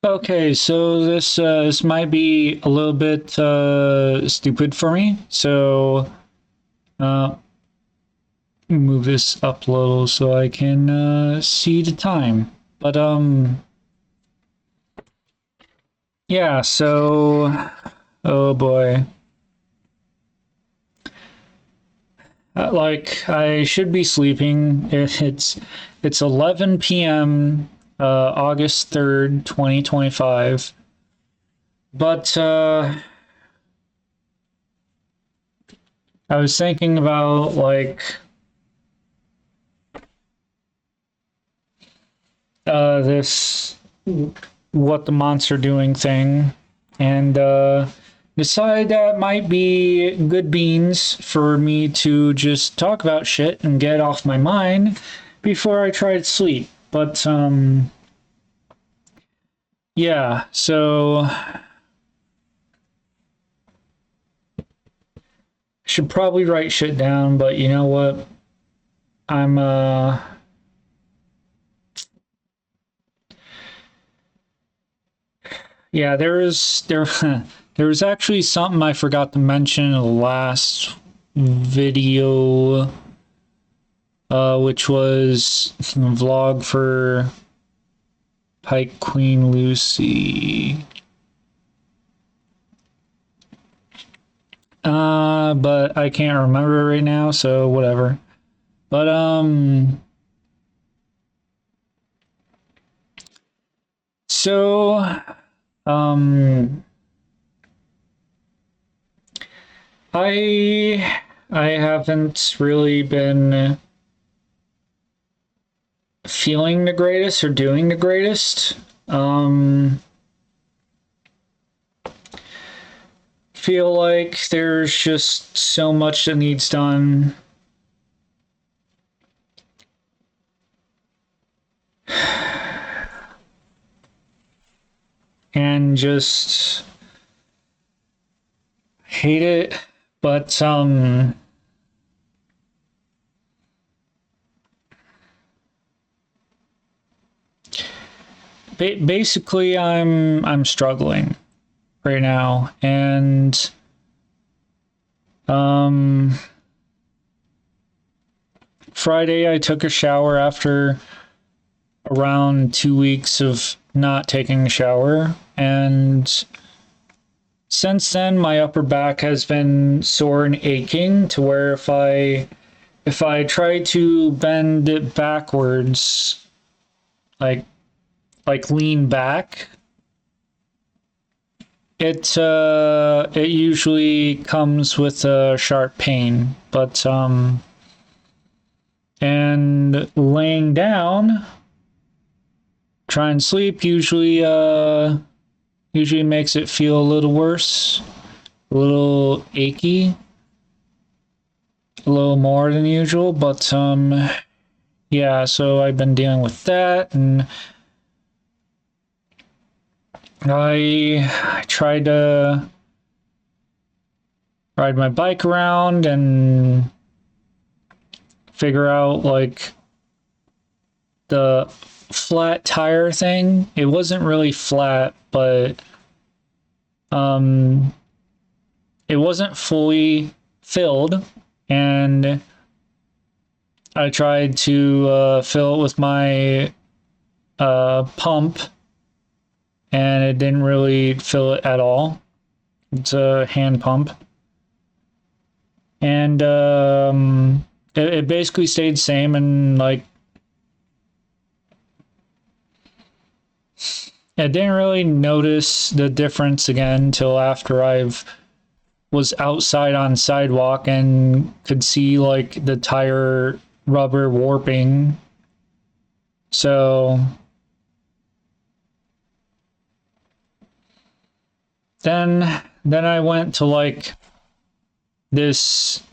Okay, so this might be a little bit stupid for me. So uh, move this up a little so I can see the time. But yeah. So oh boy, like I should be sleeping. It's 11 p.m. August 3rd, 2025. But I was thinking about like this what the monster doing thing and decide that might be good beans for me to just talk about shit and get off my mind before I try to sleep. But yeah, so I should probably write shit down, but you know what? I'm yeah, there was actually something I forgot to mention in the last video, which was a vlog for Pike Queen Lucy. But I can't remember right now, so whatever. But so um I haven't really been feeling the greatest or doing the greatest. Feel like there's just so much that needs done. And just hate it. But basically I'm struggling right now, and Friday I took a shower after around 2 weeks of not taking a shower, and since then my upper back has been sore and aching to where if I try to bend it backwards, like lean back, it usually comes with a sharp pain. But and laying down, try and sleep usually makes it feel a little worse, a little achy, a little more than usual. But yeah, so I've been dealing with that, and I tried to ride my bike around and figure out like the flat tire thing. It wasn't really flat, but it wasn't fully filled, and I tried to fill it with my pump, and it didn't really fill it at all. It's a hand pump, and it basically stayed the same, and like I didn't really notice the difference again until after I've was outside on sidewalk and could see like the tire rubber warping. So then I went to like this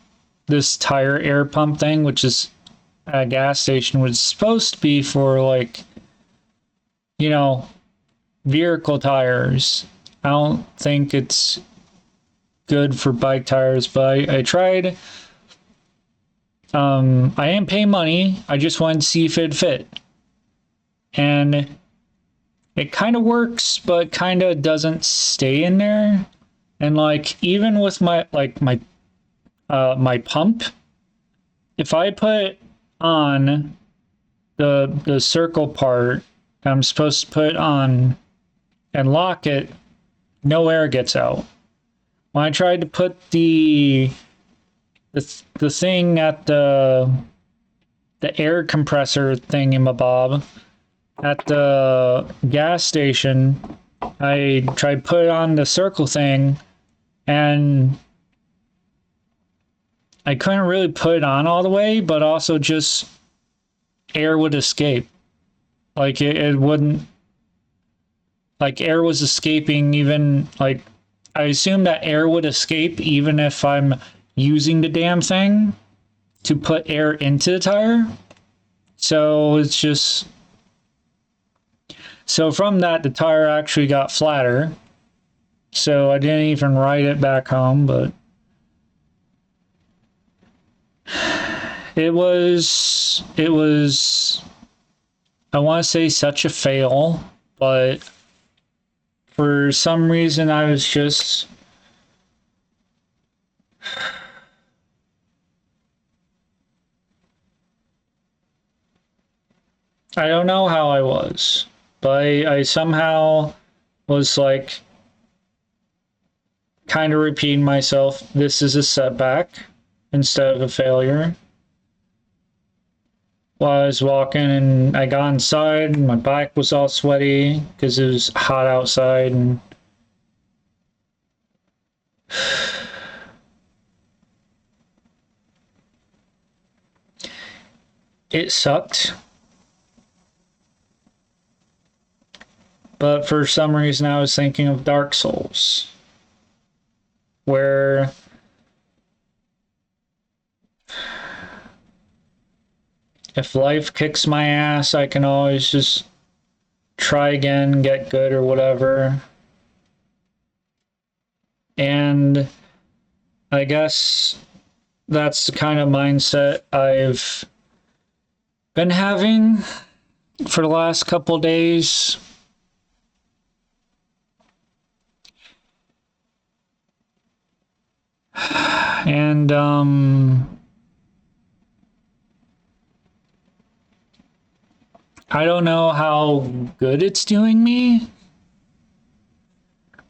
tire air pump thing, which is at a gas station, was supposed to be for like, you know, vehicle tires. I don't think it's good for bike tires, but I tried. I didn't pay money. I just wanted to see if it fit. And it kind of works, but kind of doesn't stay in there. And like even with my pump, if I put on the circle part I'm supposed to put on and lock it, no air gets out. When I tried to put the thing at the air compressor thingamabob at the gas station, I tried to put on the circle thing and I couldn't really put it on all the way, but also just air would escape. Like it wouldn't, like air was escaping even, like I assume that air would escape even if I'm using the damn thing to put air into the tire. So it's just, so from that, the tire actually got flatter. So I didn't even ride it back home, but it was, I want to say such a fail, but for some reason I was just, I don't know how I was, but I somehow was like kind of repeating myself, this is a setback instead of a failure. While I was walking and I got inside, and my back was all sweaty because it was hot outside, and it sucked. But for some reason I was thinking of Dark Souls, where if life kicks my ass, I can always just try again, get good or whatever. And I guess that's the kind of mindset I've been having for the last couple days. And I don't know how good it's doing me.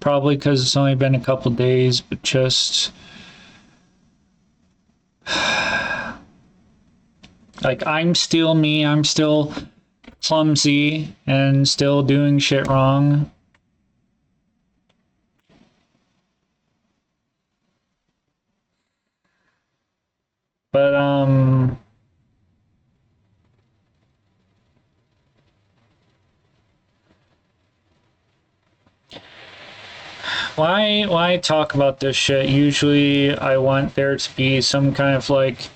Probably because it's only been a couple days, but just like I'm still me, I'm still clumsy and still doing shit wrong. But why talk about this shit? Usually I want there to be some kind of like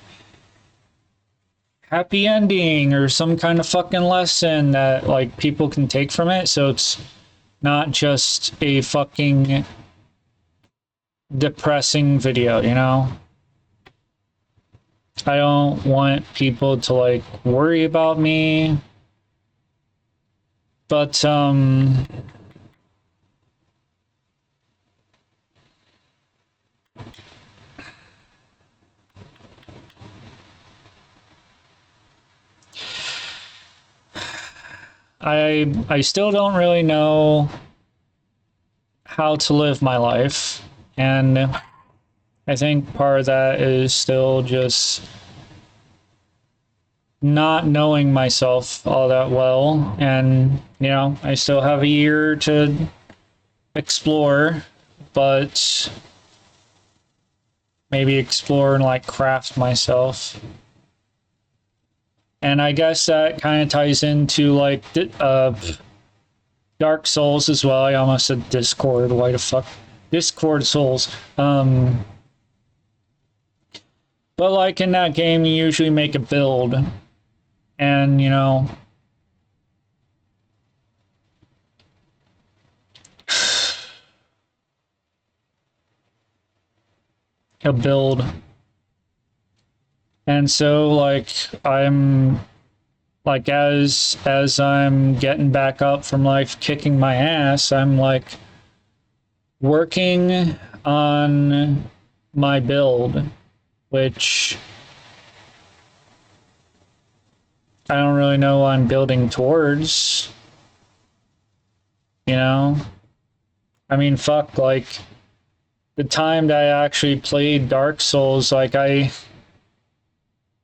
happy ending or some kind of fucking lesson that like people can take from it, so it's not just a fucking depressing video, you know? I don't want people to like worry about me. But I still don't really know how to live my life, and I think part of that is still just not knowing myself all that well. And you know, I still have a year to explore, but maybe explore and like craft myself. And I guess that kind of ties into like Dark Souls as well. I almost said Discord. Why the fuck? Discord Souls. But like in that game, you usually make a build, and you know, a build. And so like I'm like as I'm getting back up from life kicking my ass, I'm like working on my build, which I don't really know what I'm building towards, you know? I mean, fuck, like the time that I actually played Dark Souls, like I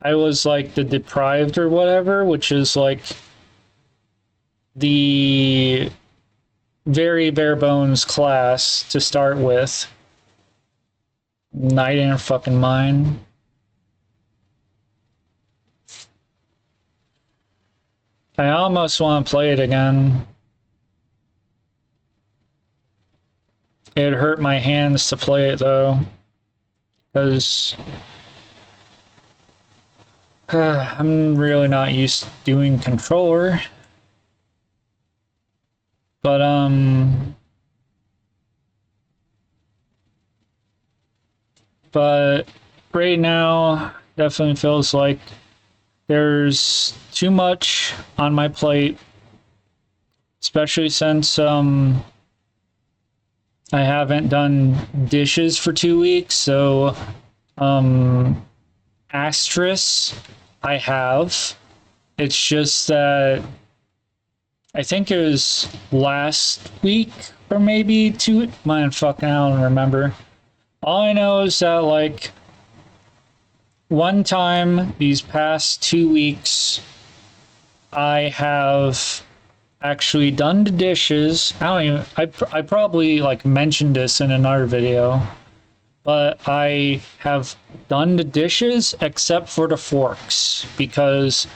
was like the deprived or whatever, which is like the very bare bones class to start with. And I didn't fucking mind. I almost want to play it again. It hurt my hands to play it though, because I'm really not used to doing controller. But right now definitely feels like there's too much on my plate, especially since I haven't done dishes for 2 weeks. So asterisk I have. It's just that I think it was last week or maybe two. Man, fucking, I don't remember. All I know is that like one time these past 2 weeks, I have actually done the dishes. I don't even. I probably like mentioned this in another video, but I have done the dishes except for the forks because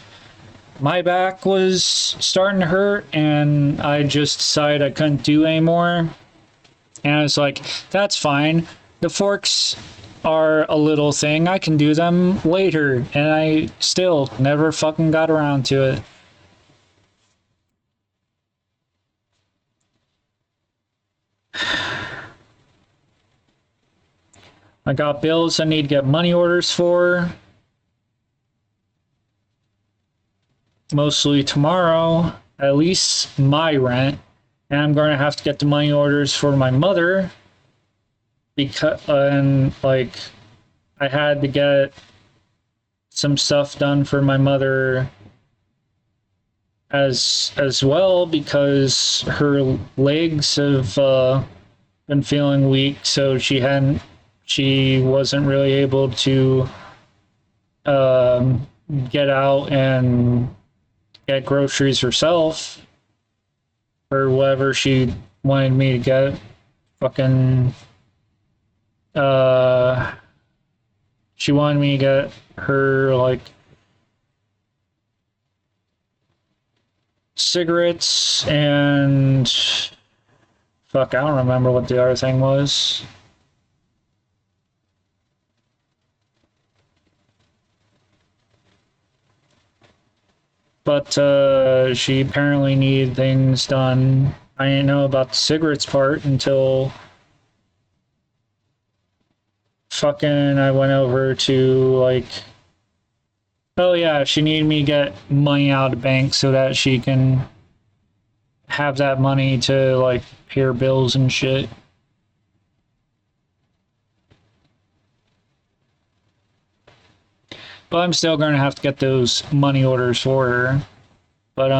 my back was starting to hurt and I just decided I couldn't do anymore. And I was like, that's fine. The forks are a little thing. I can do them later. And I still never fucking got around to it. I got bills I need to get money orders for. Mostly tomorrow, at least my rent. And I'm going to have to get the money orders for my mother because and like I had to get some stuff done for my mother as well because her legs have been feeling weak, so she wasn't really able to get out and get groceries herself or whatever she wanted me to get. Fucking she wanted me to get her like cigarettes and fuck, I don't remember what the other thing was. But she apparently needed things done. I didn't know about the cigarettes part until fucking I went over to like, oh yeah, she needed me to get money out of the bank so that she can have that money to like pay her bills and shit. But I'm still gonna have to get those money orders for her. But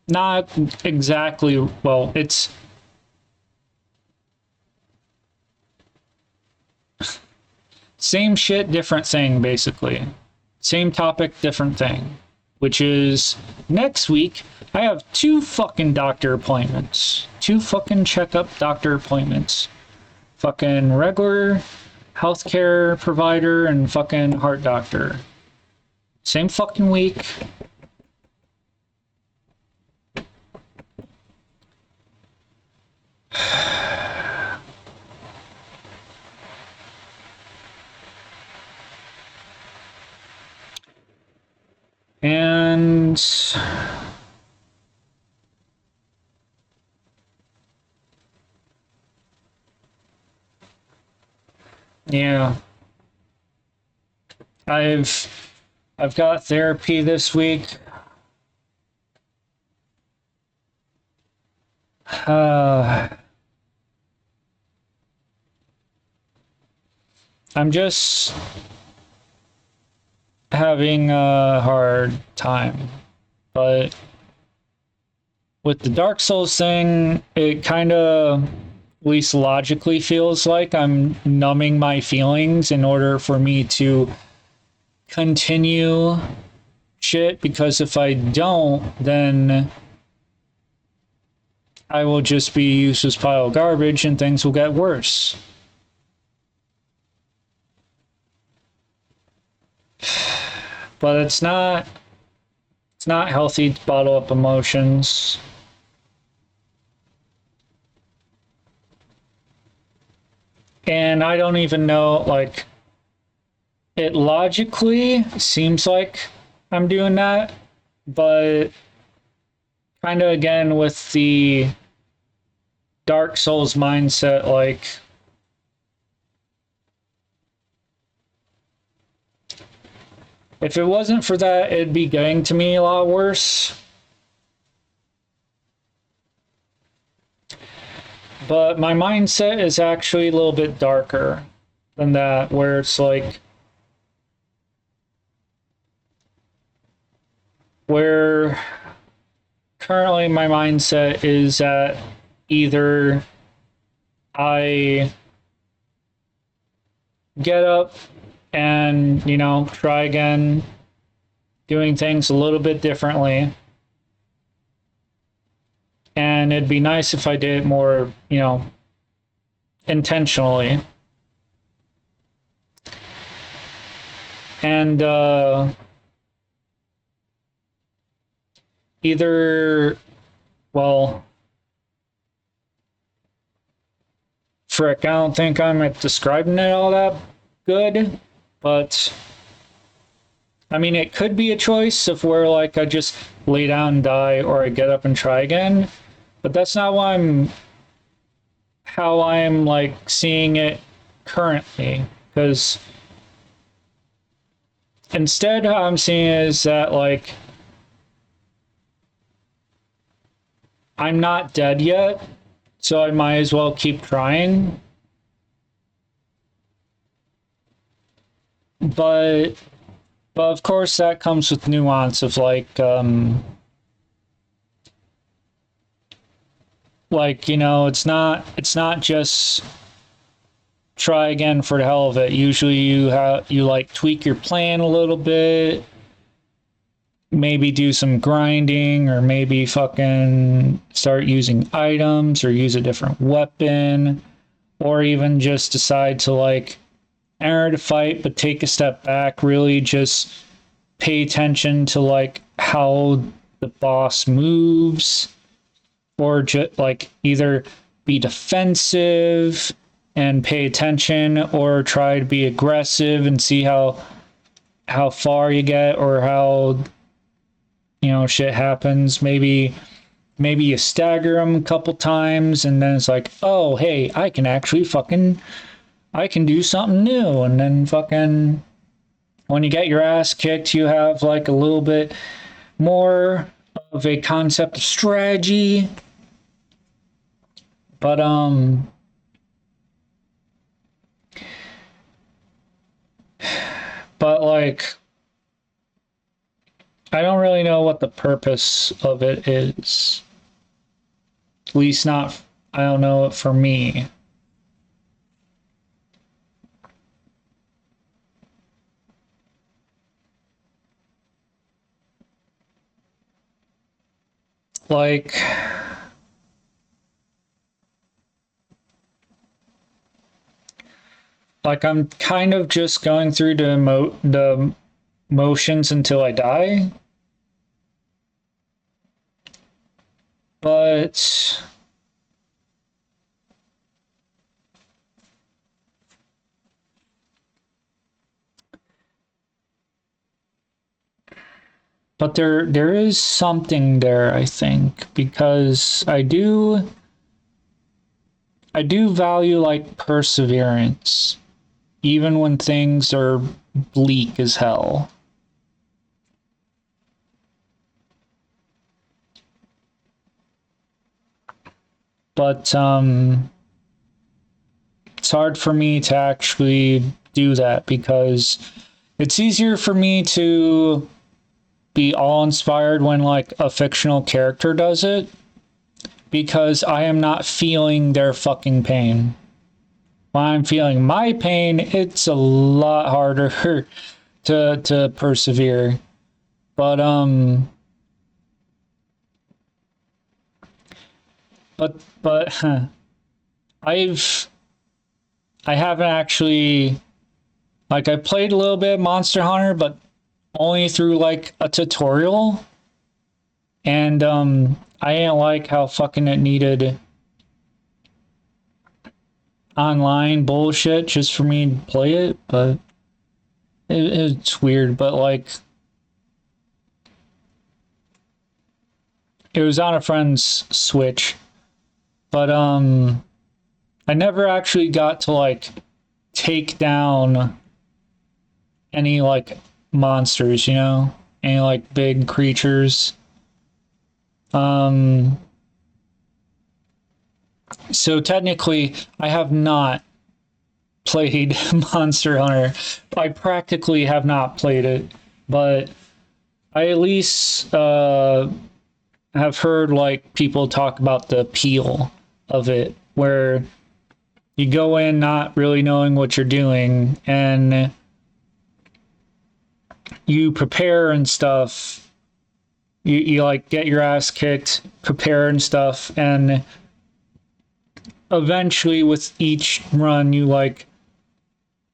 not exactly. Well, it's same shit, different thing, basically. Same topic, different thing. Which is next week, I have 2 fucking doctor appointments. 2 fucking checkup doctor appointments. Fucking regular healthcare provider and fucking heart doctor. Same fucking week. And Yeah. I've got therapy this week. Uh, I'm just having a hard time, but with the Dark Souls thing, it kind of, at least logically, feels like I'm numbing my feelings in order for me to continue shit, because if I don't, then I will just be a useless pile of garbage and things will get worse. But it's not healthy to bottle up emotions. And I don't even know, like, it logically seems like I'm doing that, but kind of again with the Dark Souls mindset, like, if it wasn't for that, it'd be getting to me a lot worse. But my mindset is actually a little bit darker than that, where it's like, where currently my mindset is that either I get up and, you know, try again, doing things a little bit differently. And it'd be nice if I did it more, you know, intentionally. And either, well, frick, I don't think I'm describing it all that good, but I mean, it could be a choice of where, like, I just lay down and die, or I get up and try again. But that's not how I'm like seeing it currently. Because instead, how I'm seeing it is that, like, I'm not dead yet, so I might as well keep trying. But of course, that comes with nuance of like, you know, it's not just try again for the hell of it. Usually you like tweak your plan a little bit, maybe do some grinding, or maybe fucking start using items or use a different weapon, or even just decide to like enter the fight but take a step back, really just pay attention to like how the boss moves, or just like either be defensive and pay attention, or try to be aggressive and see how far you get, or how, you know, shit happens. Maybe you stagger them a couple times and then it's like, oh hey, I can do something new, and then fucking when you get your ass kicked, you have like a little bit more of a concept of strategy. But like, I don't really know what the purpose of it is. At least not, I don't know it for me. Like, I'm kind of just going through the motions until I die. But there is something there, I think, because I do value like perseverance. even when things are bleak as hell. But it's hard for me to actually do that because it's easier for me to be all inspired when like a fictional character does it because I am not feeling their fucking pain. When I'm feeling my pain, it's a lot harder to persevere. But but I haven't actually like I played a little bit of Monster Hunter, but only through like a tutorial. And I didn't like how fucking it needed online bullshit just for me to play it, but it's weird. But like it was on a friend's Switch, but I never actually got to like take down any like monsters, you know, any like big creatures. So technically I have not played Monster Hunter. I practically have not played it, but I at least have heard like people talk about the appeal of it, where you go in not really knowing what you're doing and you prepare and stuff. You like get your ass kicked, prepare and stuff, and eventually with each run you like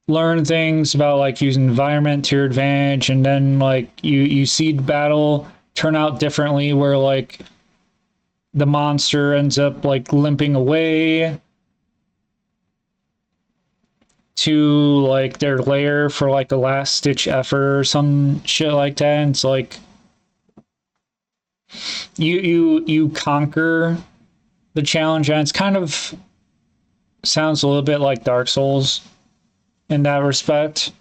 learn things about like using environment to your advantage, and then like you see the battle turn out differently where like the monster ends up like limping away to like their lair for like a last ditch effort or some shit like that. And it's like you conquer the challenge, and it's kind of sounds a little bit like Dark Souls in that respect.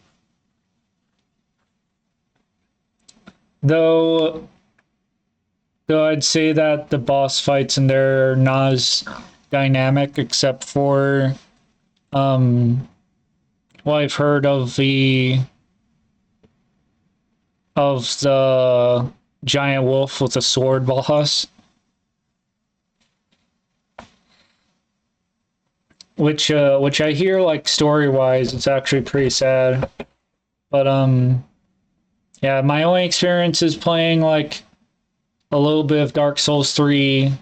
Though I'd say that the boss fights in there are not as dynamic, except for well, I've heard of the giant wolf with a sword boss, which I hear like story wise, it's actually pretty sad. But yeah, my only experience is playing like a little bit of Dark Souls 3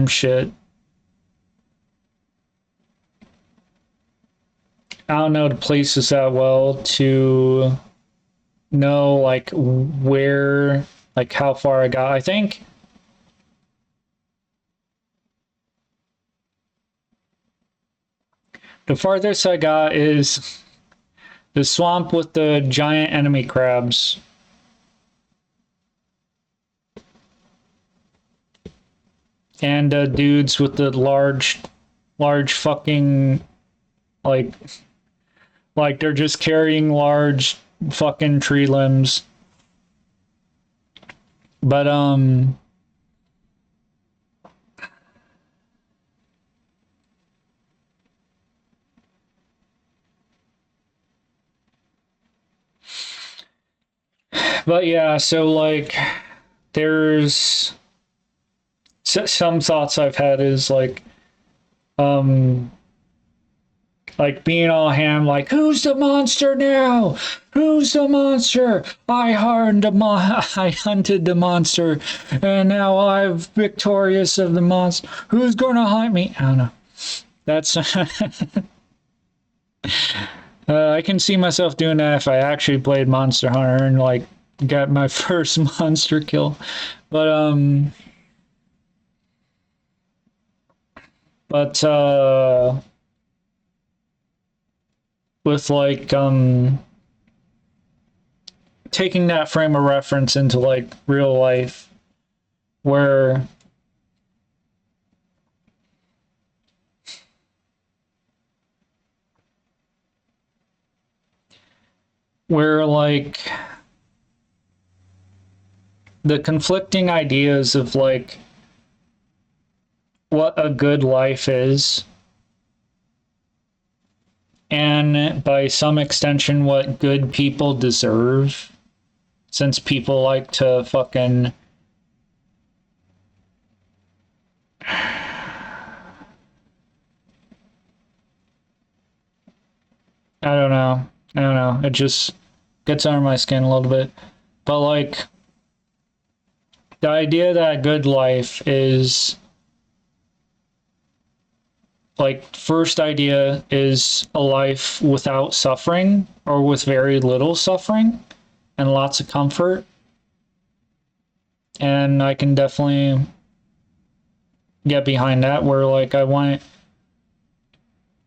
shit. I don't know the places that well to know like where, like how far I got. I think the farthest I got is the swamp with the giant enemy crabs. And dudes with the large fucking like they're just carrying large fucking tree limbs. But yeah, so like there's some thoughts I've had is um like being all ham, like, who's the monster now? Who's the monster? I I hunted the monster, and now I'm victorious of the monster. Who's gonna hunt me? I don't know. That's I can see myself doing that if I actually played Monster Hunter and like got my first monster kill. But but with like taking that frame of reference into like real life, where where like the conflicting ideas of like what a good life is, and by some extension what good people deserve, since people like to fucking I don't know. It just gets under my skin a little bit. But like the idea that good life is like first idea is a life without suffering or with very little suffering and lots of comfort. And I can definitely get behind that where like I want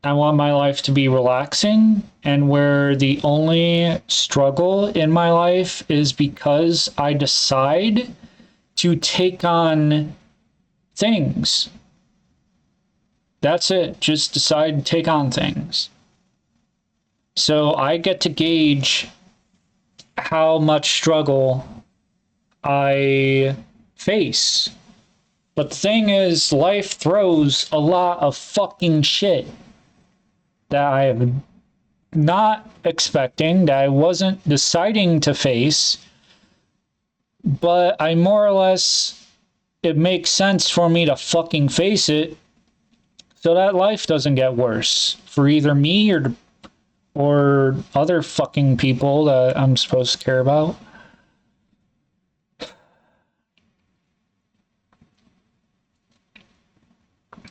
my life to be relaxing, and where the only struggle in my life is because I decide to take on things. That's it. Just decide to take on things. So I get to gauge how much struggle I face. But the thing is, life throws a lot of fucking shit that I am not expecting, that I wasn't deciding to face, but I more or less, it makes sense for me to fucking face it so that life doesn't get worse for either me or other fucking people that I'm supposed to care about.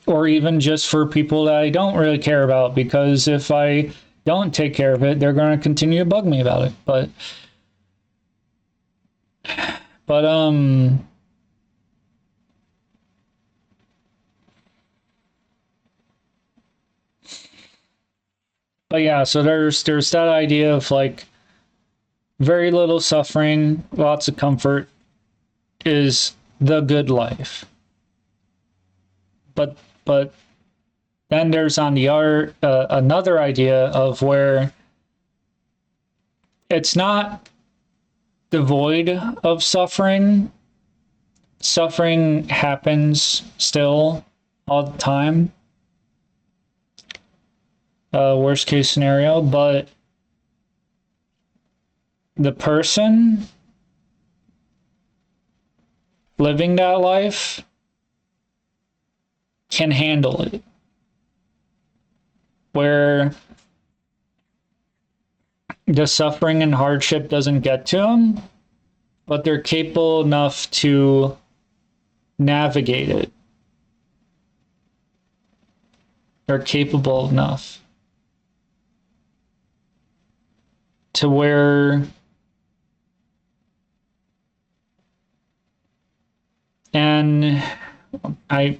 Or even just for people that I don't really care about, because if I don't take care of it, they're going to continue to bug me about it. But yeah, so there's that idea of like very little suffering, lots of comfort is the good life. But then there's on the other another idea of where it's not devoid of suffering. Suffering happens still all the time. Worst case scenario, but the person living that life can handle it. Where the suffering and hardship doesn't get to them, but they're capable enough to navigate it. They're capable enough to where, and I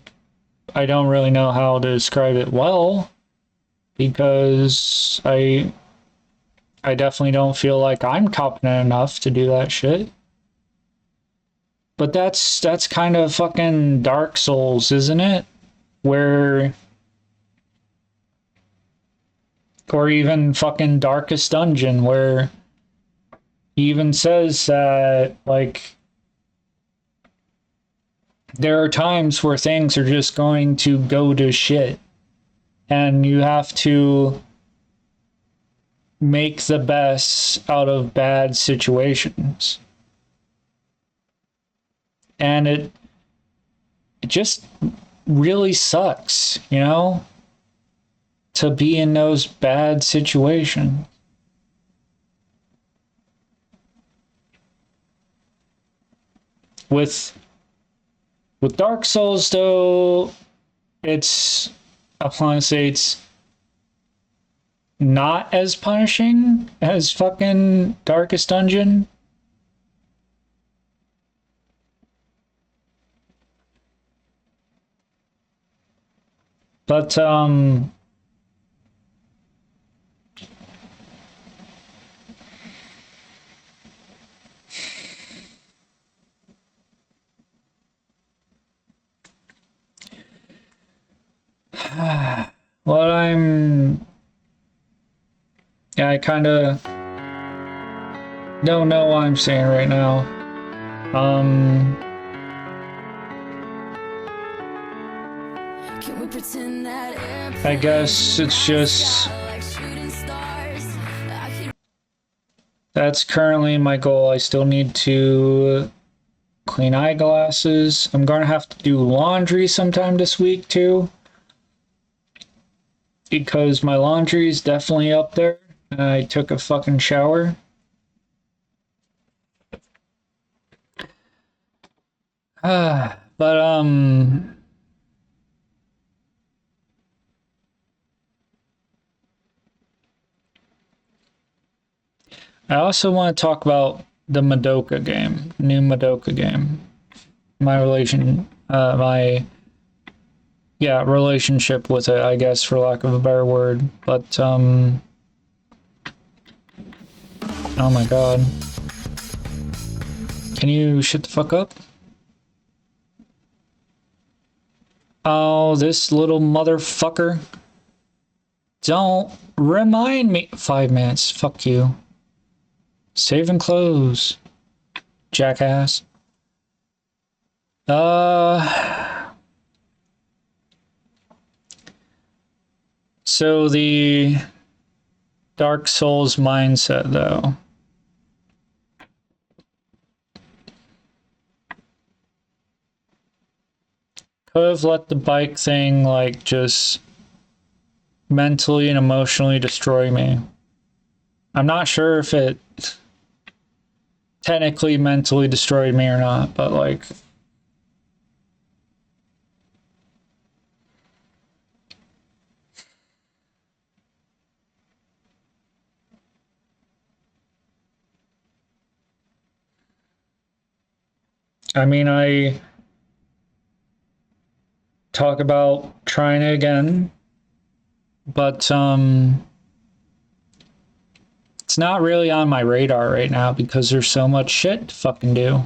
don't really know how to describe it well, because I definitely don't feel like I'm competent enough to do that shit. But that's kind of fucking Dark Souls, isn't it? Where, or even fucking Darkest Dungeon, where he even says that like there are times where things are just going to go to shit, and you have to make the best out of bad situations. And it just really sucks, you know, to be in those bad situations. With Dark Souls, though, it's, I want to say it's not as punishing as fucking Darkest Dungeon. But what I'm, yeah, I kind of don't know what I'm saying right now. Can we pretend that I guess it's just that's currently my goal. I still need to clean eyeglasses. I'm gonna have to do laundry sometime this week too, because my laundry is definitely up there. And I took a fucking shower. But I also want to talk about the Madoka game, new Madoka game. My relationship with it, I guess, for lack of a better word. But oh my god, can you shut the fuck up? Oh, this little motherfucker. Don't remind me. 5 minutes. Fuck you. Save and close. Jackass. So the Dark Souls mindset, though. Could have let the bike thing, like, just mentally and emotionally destroy me. I'm not sure if it technically mentally destroyed me or not, but, like, I mean, I talk about trying it again, but it's not really on my radar right now because there's so much shit to fucking do.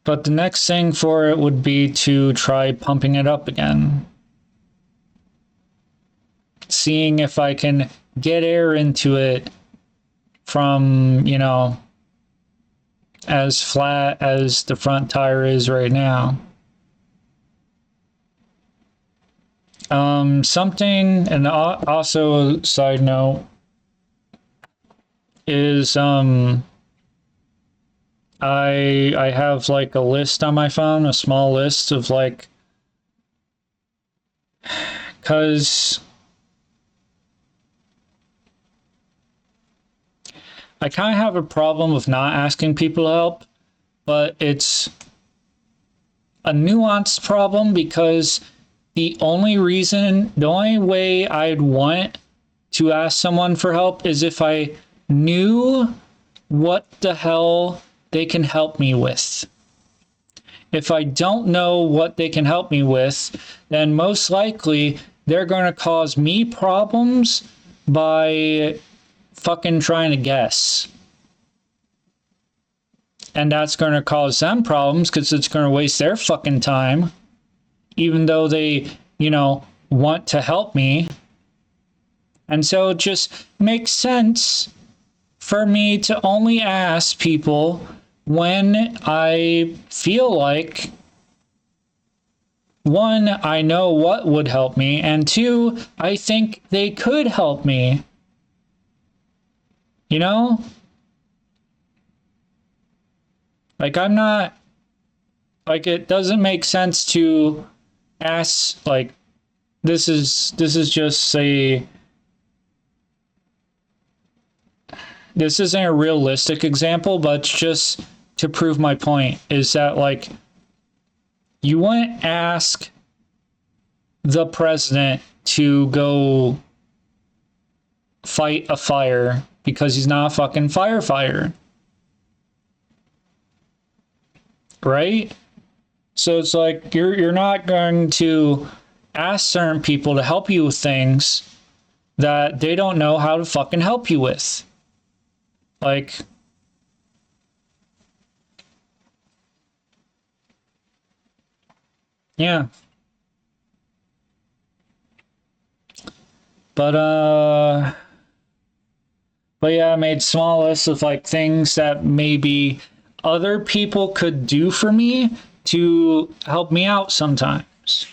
But the next thing for it would be to try pumping it up again. Seeing if I can get air into it from, you know, as flat as the front tire is right now. Something, and also a side note, is I have like a list on my phone, a small list of like, cause I kind of have a problem with not asking people help, but it's a nuanced problem because the only way I'd want to ask someone for help is if I knew what the hell they can help me with. If I don't know what they can help me with, then most likely they're going to cause me problems by fucking trying to guess. And that's going to cause them problems because it's going to waste their fucking time, even though they, you know, want to help me. And so it just makes sense for me to only ask people when I feel like, one, I know what would help me, and two, I think they could help me. You know? Like, I'm not, like, it doesn't make sense to ask, like, this is just this isn't a realistic example, but it's just to prove my point, is that, like, you wouldn't ask the president to go fight a fire because he's not a fucking firefighter. Right? So it's like you're not going to ask certain people to help you with things that they don't know how to fucking help you with. Like, yeah. But yeah, I made small lists of like things that maybe other people could do for me to help me out sometimes.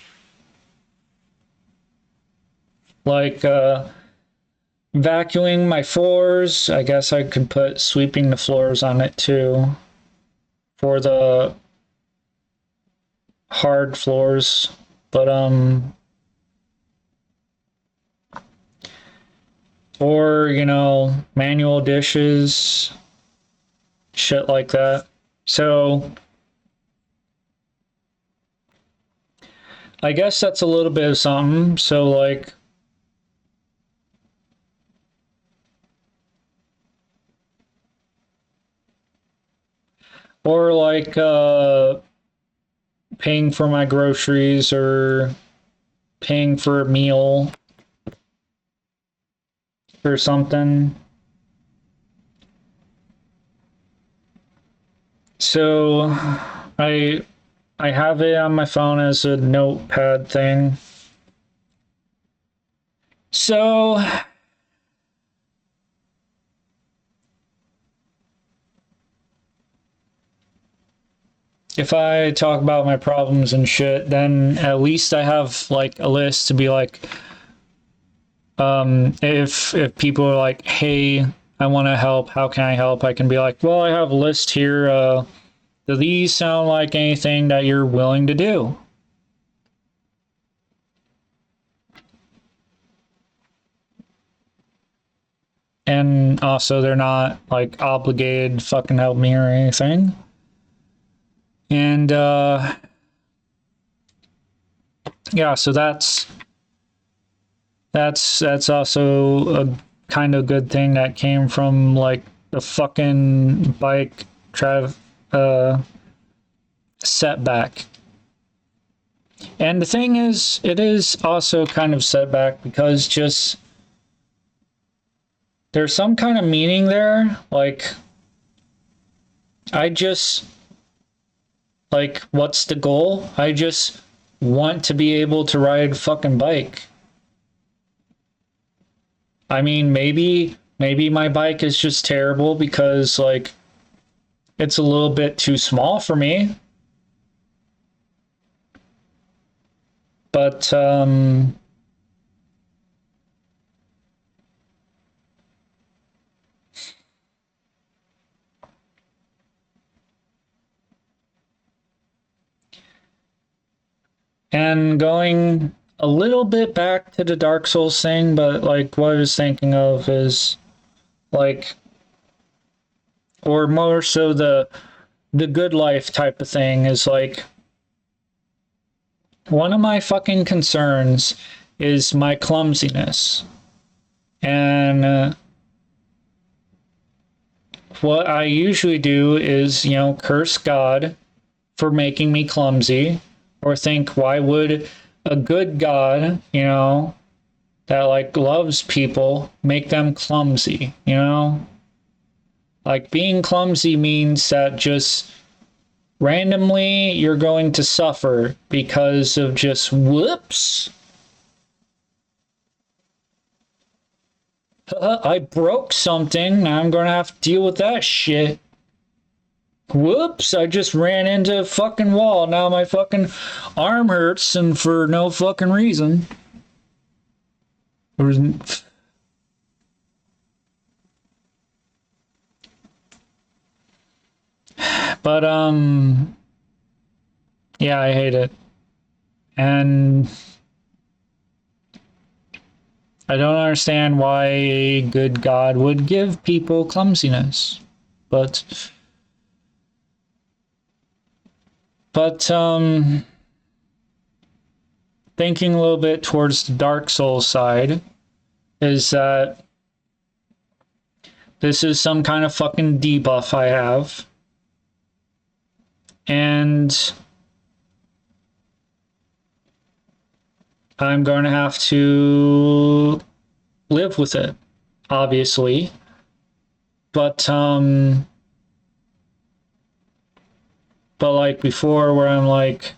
Like vacuuming my floors. I guess I could put sweeping the floors on it too for the hard floors. But or manual dishes, shit like that. So I guess that's a little bit of something. So like or like paying for my groceries or paying for a meal or something. So I I have it on my phone as a notepad thing. So if I talk about my problems and shit, then at least I have like a list to be like, if people are like, hey, I want to help, how can I help? I can be like, well, I have a list here. Do these sound like anything that you're willing to do? And also, they're not like obligated to fucking help me or anything. And yeah, so that's also a kind of good thing that came from like the fucking bike setback. And the thing is, it is also kind of setback because just there's some kind of meaning there. Like, I just, like, what's the goal? I just want to be able to ride a fucking bike. I mean, maybe my bike is just terrible because, like, it's a little bit too small for me. But, and going a little bit back to the Dark Souls thing, but like what I was thinking of is like, or more so the good life type of thing is like, one of my fucking concerns is my clumsiness. And what I usually do is, curse God for making me clumsy, or think, why would a good God, that like loves people, make them clumsy, Like being clumsy means that just randomly you're going to suffer because of just whoops. I broke something. Now I'm going to have to deal with that shit. Whoops, I just ran into a fucking wall. Now my fucking arm hurts and for no fucking reason. But yeah, I hate it. And I don't understand why a good God would give people clumsiness. But thinking a little bit towards the Dark Souls side is that this is some kind of fucking debuff I have. And I'm going to have to live with it, obviously. But like before, where I'm like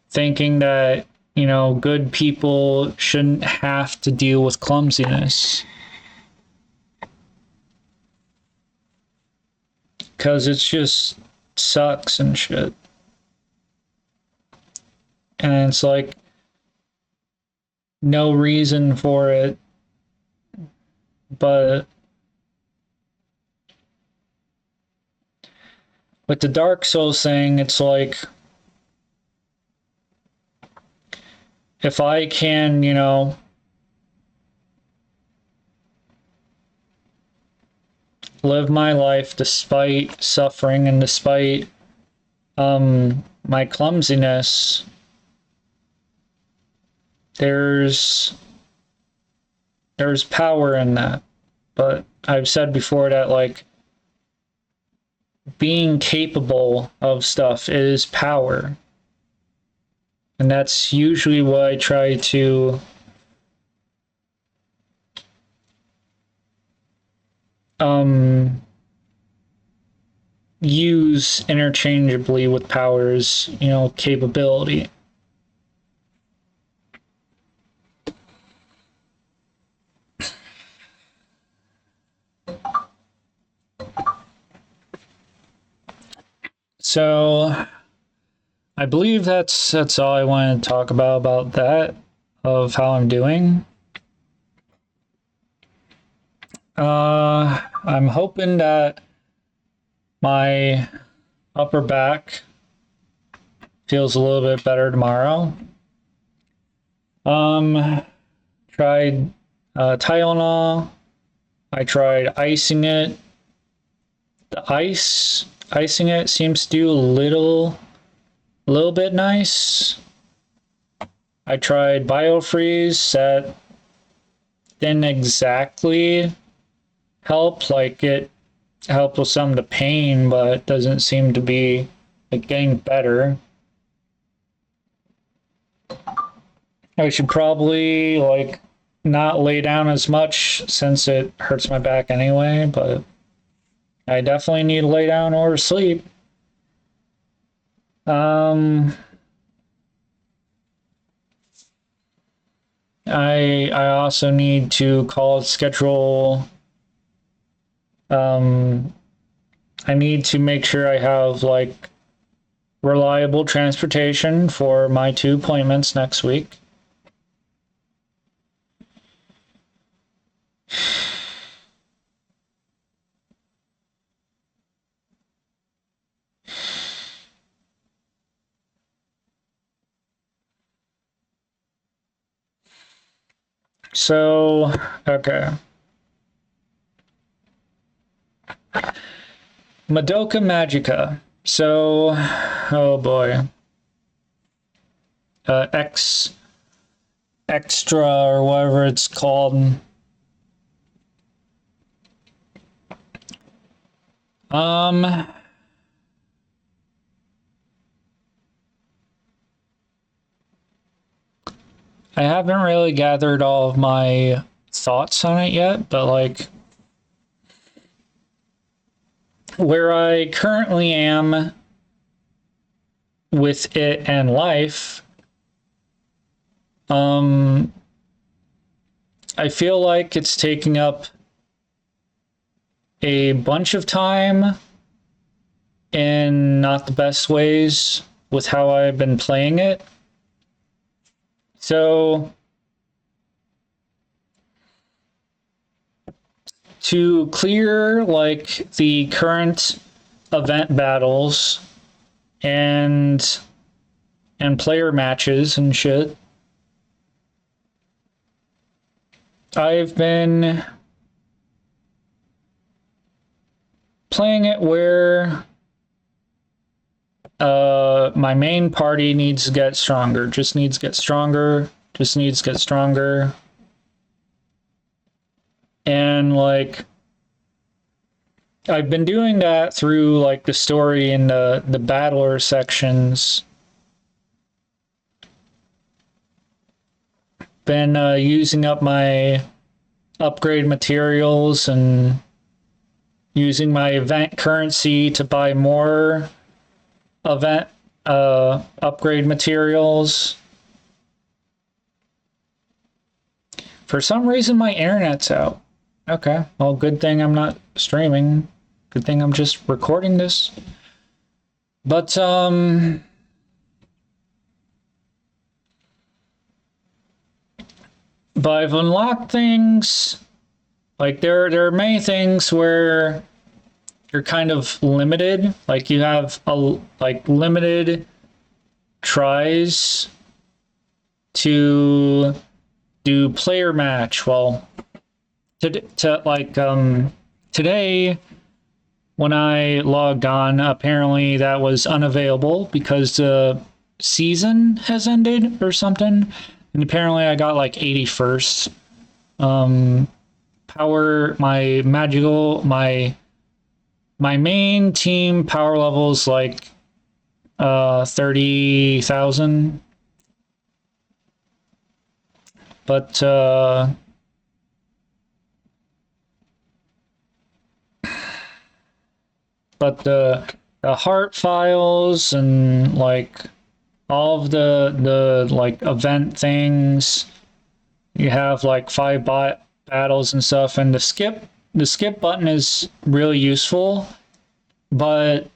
thinking that good people shouldn't have to deal with clumsiness. Because it's just sucks and shit. And it's like no reason for it, but with the Dark Souls thing, it's like if I can, live my life despite suffering and despite my clumsiness, there's power in that. But I've said before that like being capable of stuff is power. And that's usually what I try to use interchangeably with powers, capability. So I believe that's all I wanted to talk about that, of how I'm doing. I'm hoping that my upper back feels a little bit better tomorrow. Tried Tylenol. I tried icing it. The icing it seems to do a little bit nice. I tried BioFreeze. That didn't exactly help. Like, it helped with some of the pain, but it doesn't seem to be like getting better. I should probably like not lay down as much since it hurts my back anyway, but I definitely need to lay down or sleep. I also need to schedule. I need to make sure I have like reliable transportation for my 2 appointments next week. So, okay. Madoka Magica. So, oh boy. Extra or whatever it's called. I haven't really gathered all of my thoughts on it yet, but like where I currently am with it and life, I feel like it's taking up a bunch of time in not the best ways with how I've been playing it. So to clear like the current event battles and player matches and shit, I've been playing it where my main party needs to get stronger, just needs to get stronger. And like I've been doing that through like the story and the battler sections. Been using up my upgrade materials and using my event currency to buy more event upgrade materials. For some reason, my internet's out. Okay, well, good thing I'm not streaming. Good thing I'm just recording this. But, I've unlocked things. Like, there are many things where you're kind of limited. Like, you have, limited tries to do player match. Well, today when I logged on, apparently that was unavailable because the season has ended or something, and apparently I got like 81st. Power, my main team power levels like 30,000, but the heart files and like all of the like event things, you have like 5 battles and stuff, and the skip button is really useful, but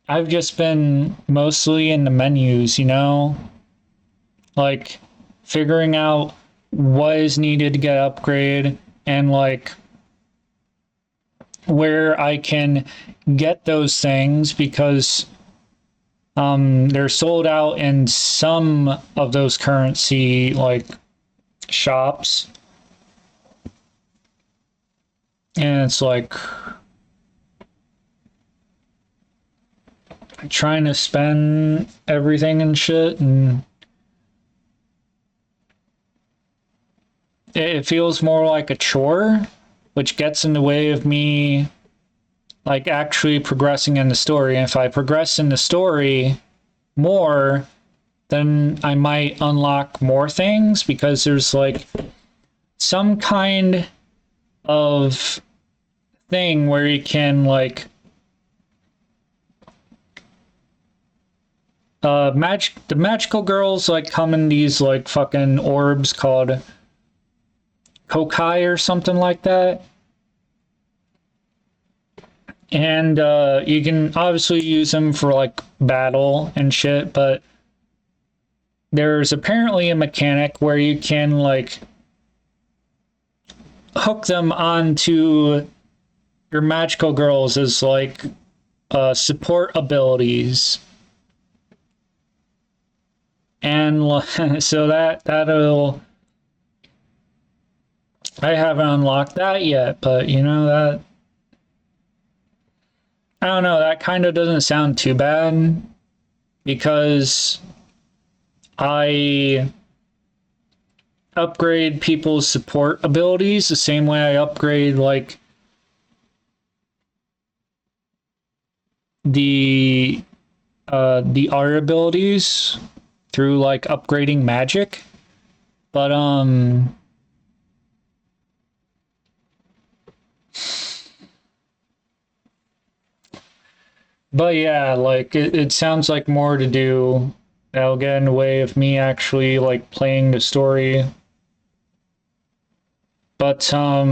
I've just been mostly in the menus, you know, like figuring out what is needed to get upgraded and like where I can get those things, because they're sold out in some of those currency like shops, and it's like trying to spend everything and shit, and it feels more like a chore, which gets in the way of me like actually progressing in the story. And if I progress in the story more, then I might unlock more things, because there's like some kind of thing where you can like the magical girls like come in these like fucking orbs called Kokai or something like that. And you can obviously use them for like battle and shit, but there's apparently a mechanic where you can like hook them onto your magical girls as like support abilities. And so that'll, I haven't unlocked that yet, but you know, that, I don't know, that kind of doesn't sound too bad, because I upgrade people's support abilities the same way I upgrade like the art abilities through like upgrading magic. But yeah, like it sounds like more to do. That'll get in the way of me actually like playing the story. But I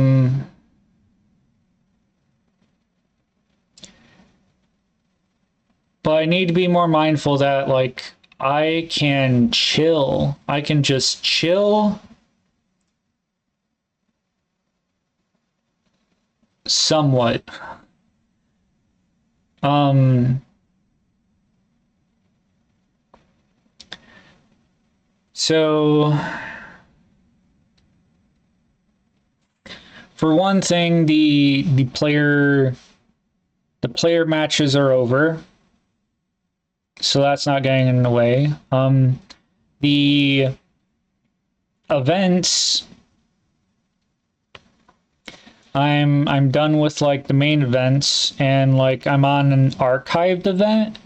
need to be more mindful that like I can chill. I can just chill somewhat. So for one thing, the player matches are over, so that's not getting in the way. The events, I'm done with like the main events, and like I'm on an archived event,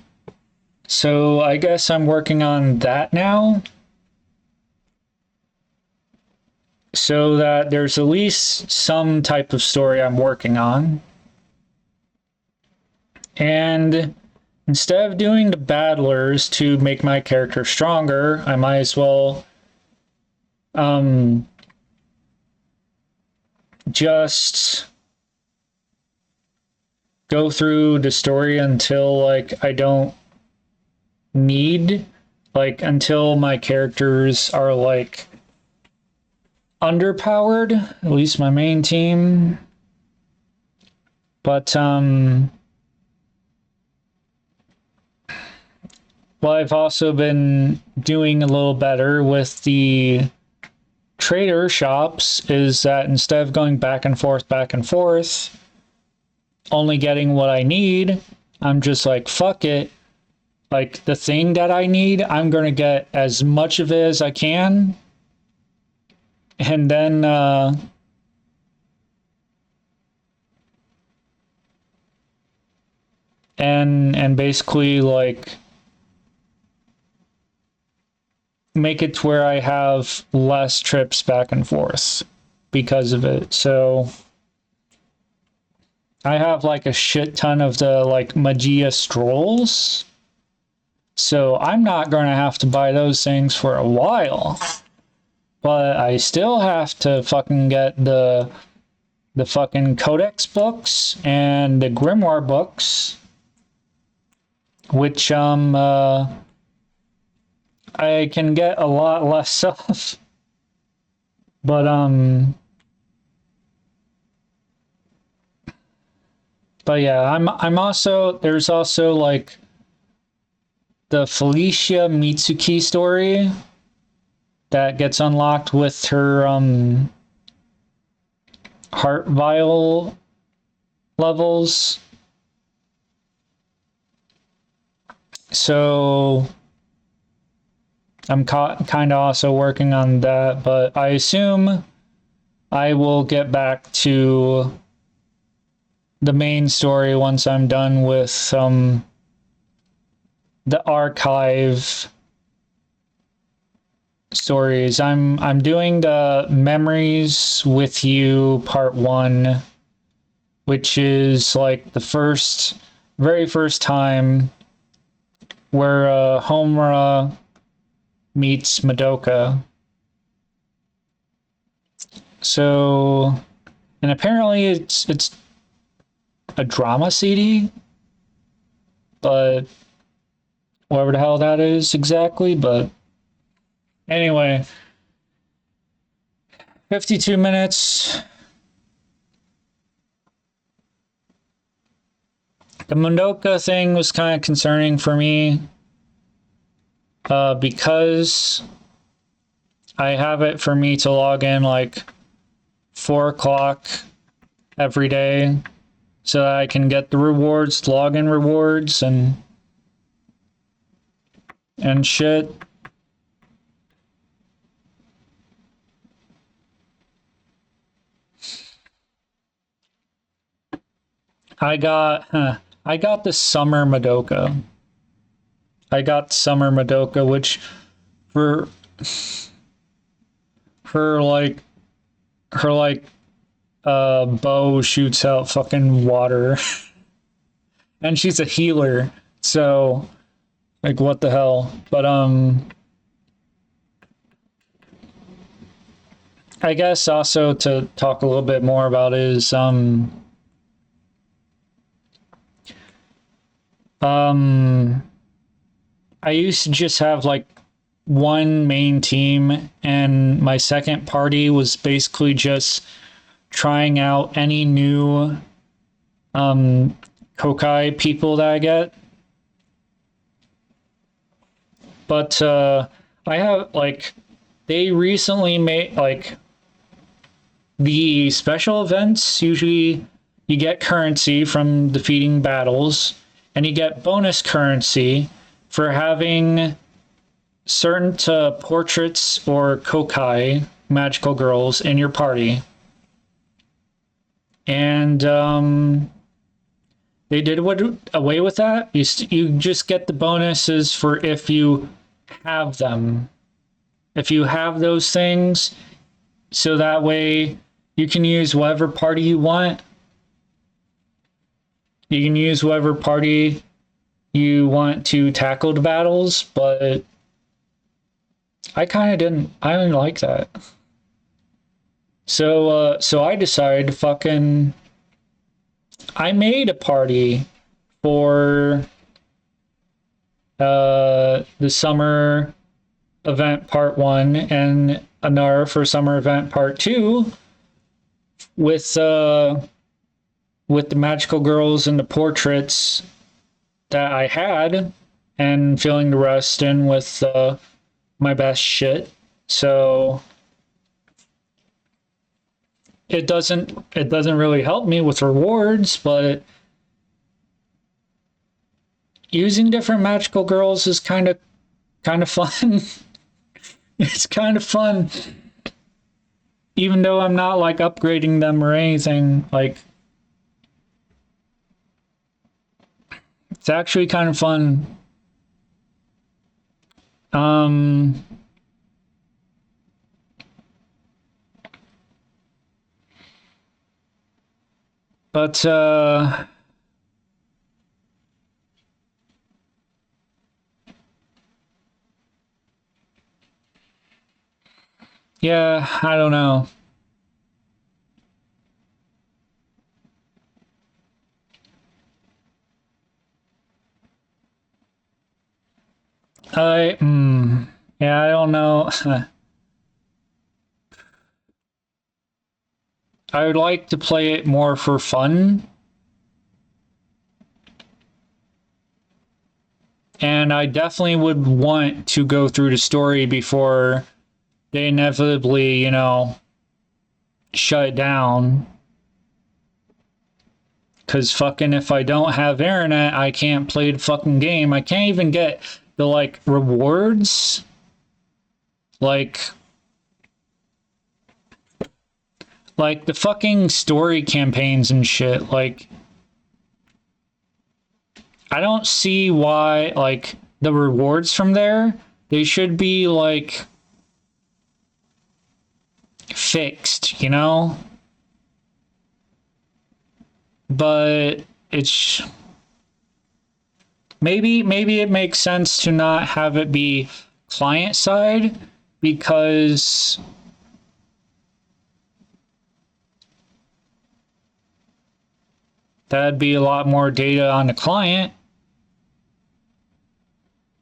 so I guess I'm working on that now, so that there's at least some type of story I'm working on. And instead of doing the battlers to make my character stronger, I might as well just go through the story until like I don't need, like until my characters are like underpowered, at least my main team. But well, I've also been doing a little better with the trader shops, is that instead of going back and forth, only getting what I need, I'm just like, fuck it. Like the thing that I need, I'm going to get as much of it as I can. And then and basically like make it to where I have less trips back and forth because of it. So I have like a shit ton of the like Magia Strolls. So I'm not going to have to buy those things for a while. But I still have to fucking get the fucking Codex books and the Grimoire books, which I can get a lot less of. But yeah, I'm also, there's also like the Felicia Mitsuki story that gets unlocked with her heart vial levels. So I'm kind of also working on that, but I assume I will get back to the main story once I'm done with the archive stories. I'm doing the Memories with You Part 1, which is like the very first time where Homura meets Madoka. So, and apparently it's a drama CD, but whatever the hell that is exactly, but anyway, 52 minutes. The Madoka thing was kind of concerning for me because I have it for me to log in like 4 o'clock every day so that I can get the rewards, login rewards, and shit. I got the Summer Madoka. I got Summer Madoka, which for her bow shoots out fucking water. And she's a healer, so like what the hell? But I guess also to talk a little bit more about is I used to just have like one main team, and my second party was basically just trying out any new Kokai people that I get. But I have like, they recently made like the special events. Usually you get currency from defeating battles, and you get bonus currency for having certain portraits or Kokai, magical girls, in your party. And they did away with that. You just get the bonuses for if you have them. If you have those things, so that way you can use whatever party you want. You can use whatever party you want to tackle the battles, but I didn't like that. So I decided to fucking, I made a party for the summer event part 1 and another for summer event part 2 with the magical girls and the portraits that I had, and filling the rest in with my best shit. So it doesn't really help me with rewards, but using different magical girls is kind of fun. It's kind of fun, even though I'm not like upgrading them or anything. Like, it's actually kind of fun. But yeah, I don't know. Yeah, I don't know. I would like to play it more for fun. And I definitely would want to go through the story before they inevitably, shut it down. Because fucking if I don't have internet, I can't play the fucking game. I can't even get the, like, rewards. Like the fucking story campaigns and shit. Like, I don't see why, like, the rewards from there, they should be, like, fixed, But it's maybe it makes sense to not have it be client side, because that'd be a lot more data on the client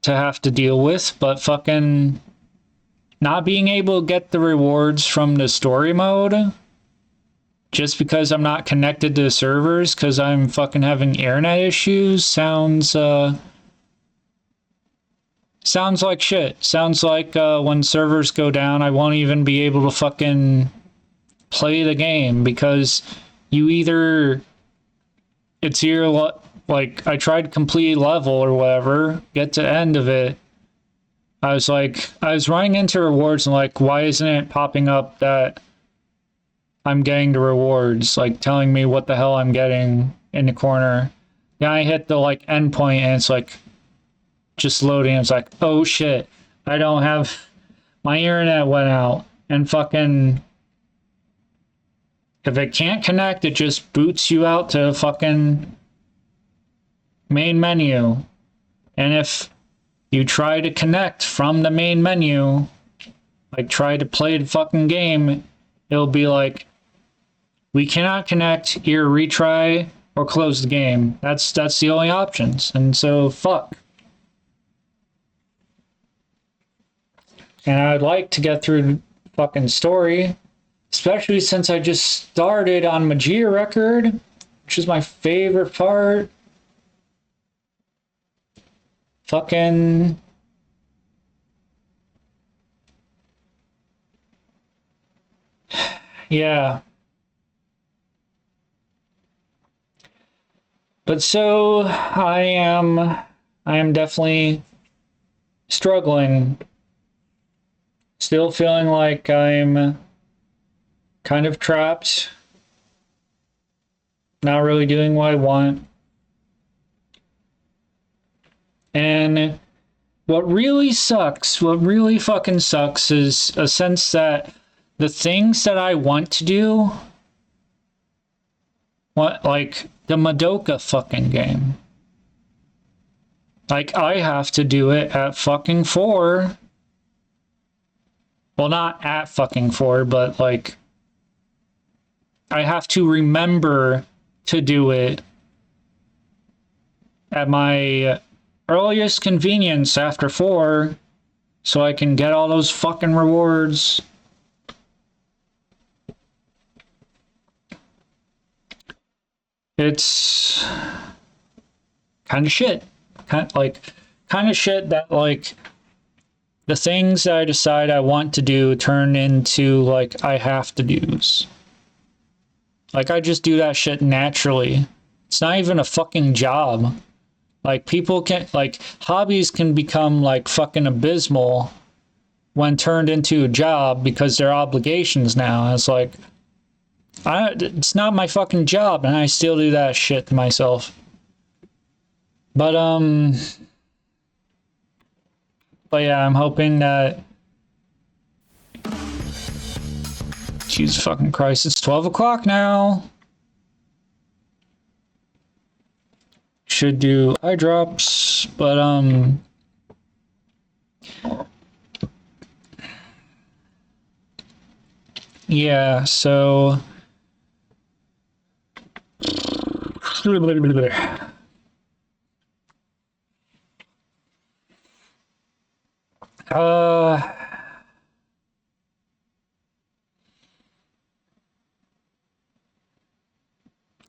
to have to deal with. But fucking not being able to get the rewards from the story mode just because I'm not connected to the servers because I'm fucking having internet issues sounds like shit. Sounds like when servers go down, I won't even be able to fucking play the game, because it's either like I tried complete level or whatever, get to the end of it. I was running into rewards and like, why isn't it popping up that I'm getting the rewards, like telling me what the hell I'm getting in the corner? Then I hit the like endpoint and it's like just loading. It's like, oh shit, I don't have, my internet went out, and fucking if it can't connect, it just boots you out to fucking main menu. And if you try to connect from the main menu, like try to play the fucking game, it'll be like, we cannot connect, here, retry, or close the game. That's the only options. And so, fuck. And I'd like to get through the fucking story, especially since I just started on Magia Record, which is my favorite part. Fucking yeah. But so I am definitely struggling. Still feeling like I'm kind of trapped. Not really doing what I want. And what really fucking sucks is a sense that the things that I want to do, like the Madoka fucking game, like I have to do it at fucking 4. Well, not at fucking 4, but like I have to remember to do it at my earliest convenience after 4 so I can get all those fucking rewards. It's kind of shit. Kind of shit that like the things that I decide I want to do turn into like I have to do's. Like I just do that shit naturally. It's not even a fucking job. Like people can like hobbies can become like fucking abysmal when turned into a job because they're obligations now. And it's like it's not my fucking job and I still do that shit to myself. But yeah, I'm hoping that Jesus fucking Christ, it's 12 o'clock now. Should do eye drops, but yeah, so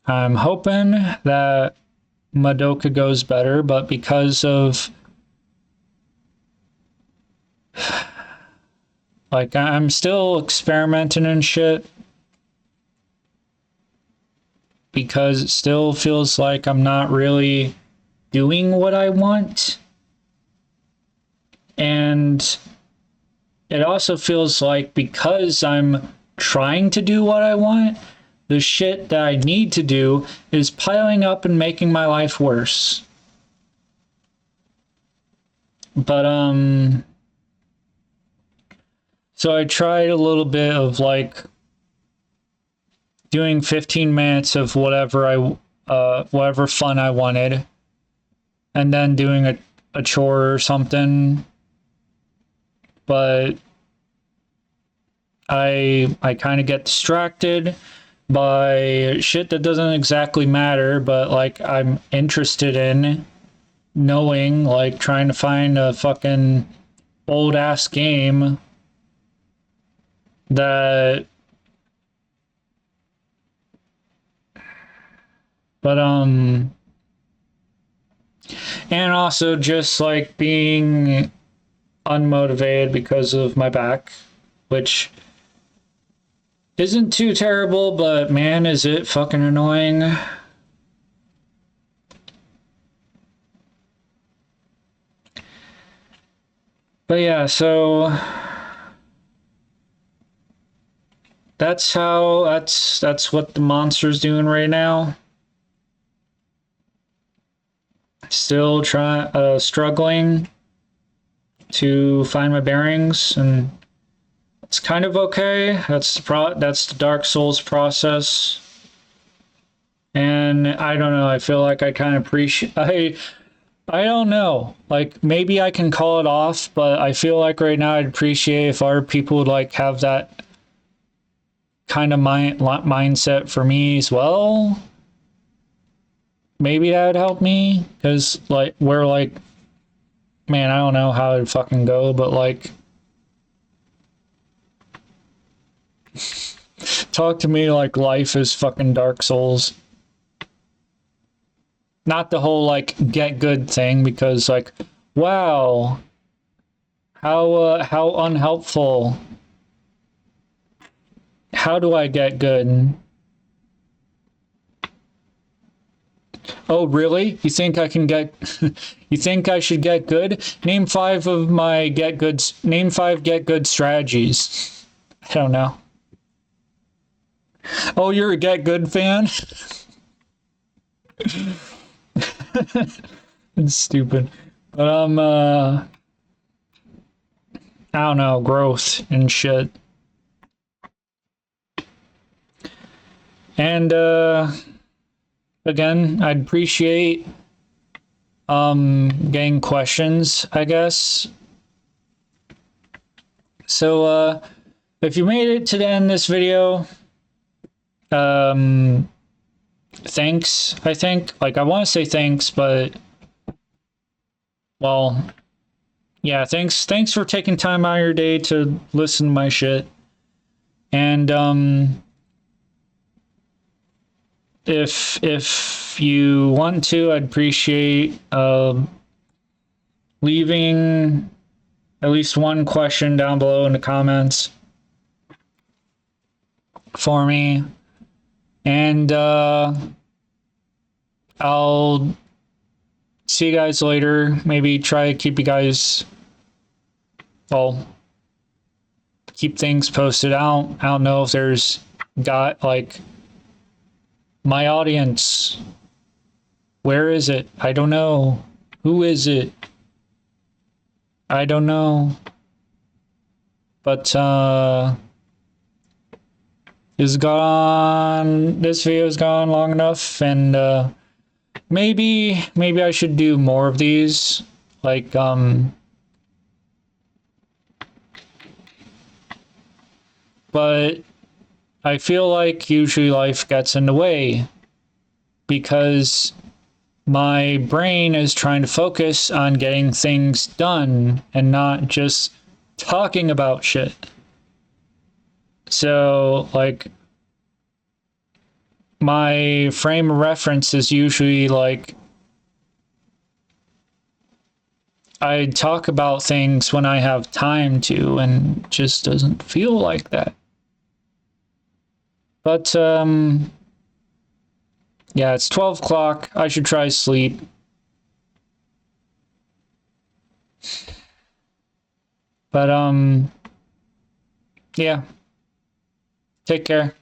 I'm hoping that Madoka goes better, but because of like I'm still experimenting and shit because it still feels like I'm not really doing what I want. And it also feels like because I'm trying to do what I want, the shit that I need to do is piling up and making my life worse. But, so I tried a little bit of like doing 15 minutes of whatever whatever fun I wanted, and then doing a chore or something. But I kind of get distracted by shit that doesn't exactly matter, but like I'm interested in knowing, like trying to find a fucking old ass game that and also just like being unmotivated because of my back, which isn't too terrible, but man, is it fucking annoying. But yeah, so that's what the monster's doing right now. Still struggling to find my bearings, and it's kind of okay. That's the Dark Souls process. And I don't know, I feel like I kind of appreciate I don't know. Like maybe I can call it off, but I feel like right now I'd appreciate if other people would like have that kind of mindset for me as well. Maybe that would help me, because like we're like, man, I don't know how it'd fucking go, but like talk to me like life is fucking Dark Souls. Not the whole like get good thing, because like, wow, how unhelpful. How do I get good? Oh, really? You think I can get you think I should get good? Name 5 of my name 5 get good strategies. I don't know. Oh, you're a get good fan? It's stupid. But I don't know, growth and shit. And again, I'd appreciate getting questions, I guess. So if you made it to the end of this video, thanks, I think. Like, I want to say thanks, but, well, yeah, thanks for taking time out of your day to listen to my shit. And, if you want to, I'd appreciate, leaving at least one question down below in the comments for me. And, I'll see you guys later. Maybe try to keep you guys, well, keep things posted out. I don't know if there's got like my audience. Where is it? I don't know. Who is it? I don't know. But this video's gone long enough, and maybe I should do more of these. Like but I feel like usually life gets in the way because my brain is trying to focus on getting things done and not just talking about shit. So, like, my frame of reference is usually like I talk about things when I have time to, and it just doesn't feel like that. But yeah, it's 12 o'clock. I should try to sleep. But yeah. Take care.